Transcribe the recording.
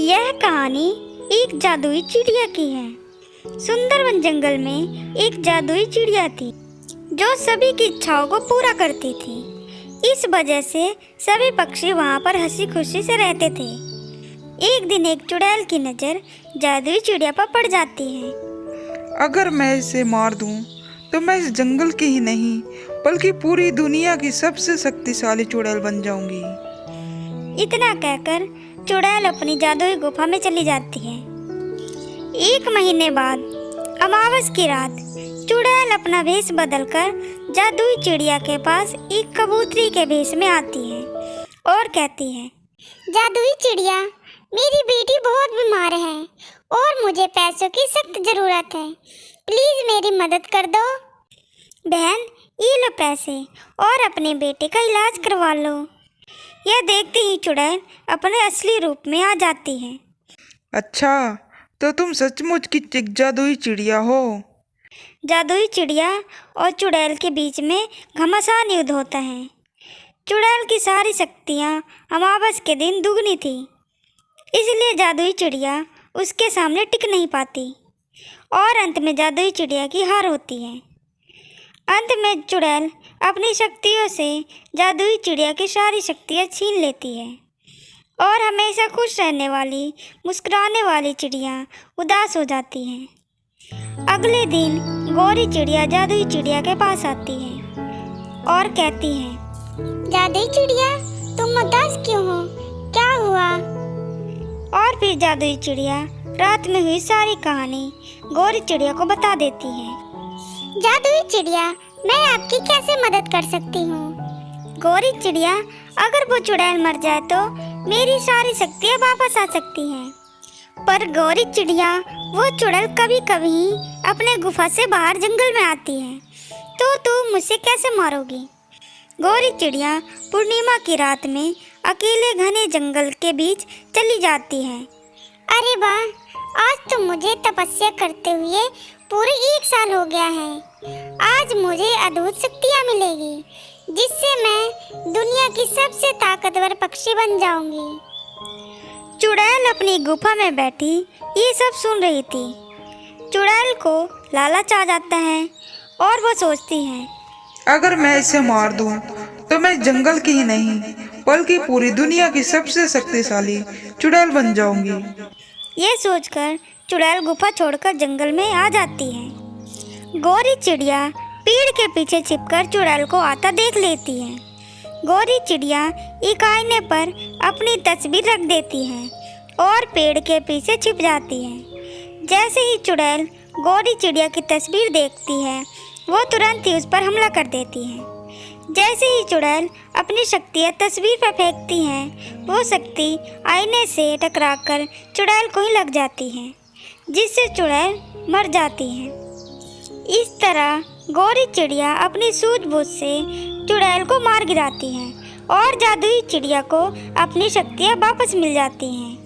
यह कहानी एक जादुई चिड़िया की है। सुंदरवन जंगल में एक जादुई चिड़िया थी जो सभी की इच्छाओं को पूरा करती थी। इस वजह से सभी पक्षी वहाँ पर हंसी खुशी से रहते थे। एक दिन एक चुड़ैल की नज़र जादुई चिड़िया पर पड़ जाती है। अगर मैं इसे मार दूं, तो मैं इस जंगल की ही नहीं बल्कि पूरी दुनिया की सबसे शक्तिशाली चुड़ैल बन जाऊंगी। इतना कहकर चुड़ैल अपनी जादुई गुफा में चली जाती है। एक महीने बाद अमावस की रात चुड़ैल अपना भेष बदलकर जादुई चिड़िया के पास एक कबूतरी के भेष में आती है और कहती है, जादुई चिड़िया, मेरी बेटी बहुत बीमार है और मुझे पैसों की सख्त ज़रूरत है। प्लीज़ मेरी मदद कर दो। बहन, ये लो पैसे और अपने बेटे का इलाज करवा लो। यह देखते ही चुड़ैल अपने असली रूप में आ जाती है। अच्छा, तो तुम सचमुच की एक जादुई चिड़िया हो। जादुई चिड़िया और चुड़ैल के बीच में घमासान युद्ध होता है। चुड़ैल की सारी शक्तियाँ अमावस के दिन दुगनी थी, इसलिए जादुई चिड़िया उसके सामने टिक नहीं पाती और अंत में जादुई चिड़िया की हार होती है। अंत में चुड़ैल अपनी शक्तियों से जादुई चिड़िया की सारी शक्तियाँ छीन लेती है और हमेशा खुश रहने वाली, मुस्कुराने वाली चिड़िया उदास हो जाती है। अगले दिन गौरी चिड़िया जादुई चिड़िया के पास आती है और कहती है, जादुई चिड़िया, तुम उदास क्यों हो? क्या हुआ? और फिर जादुई चिड़िया रात में हुई सारी कहानी गौरी चिड़िया को बता देती है। जादुई चिड़िया, मैं आपकी कैसे मदद कर सकती हूँ? गौरी चिड़िया, अगर वो चुड़ैल मर जाए तो मेरी सारी शक्तियाँ वापस आ सकती हैं। पर गौरी चिड़िया, वो चुड़ैल कभी कभी अपने गुफा से बाहर जंगल में आती है, तो तुम मुझसे कैसे मारोगी? गौरी चिड़िया पूर्णिमा की रात में अकेले घने जंगल के बीच चली जाती है। अरे वाह, आज तो मुझे तपस्या करते हुए पूरे 1 साल हो गया है। आज मुझे अद्भुत शक्तियाँ मिलेगी, जिससे मैं दुनिया की सबसे ताकतवर पक्षी बन जाऊंगी। चुड़ैल अपनी गुफा में बैठी ये सब सुन रही थी। चुड़ैल को लालच आ जाता है और वो सोचती है, अगर मैं इसे मार दूं, तो मैं जंगल की ही नहीं बल्कि पूरी दुनिया की सबसे शक्तिशाली चुड़ैल बन जाऊंगी। ये सोचकर चुड़ैल गुफा छोड़कर जंगल में आ जाती है। गौरी चिड़िया पेड़ के पीछे छिपकर चुड़ैल को आता देख लेती है। गौरी चिड़िया एक आईने पर अपनी तस्वीर रख देती है और पेड़ के पीछे छिप जाती है। जैसे ही चुड़ैल गौरी चिड़िया की तस्वीर देखती है, वो तुरंत ही उस पर हमला कर देती है। जैसे ही चुड़ैल अपनी शक्तियाँ तस्वीर पर फेंकती हैं, वो शक्ति आईने से टकराकर चुड़ैल को ही लग जाती है, जिससे चुड़ैल मर जाती है। इस तरह गौरी चिड़िया अपनी सूझबूझ से चुड़ैल को मार गिराती है और जादुई चिड़िया को अपनी शक्तियाँ वापस मिल जाती हैं।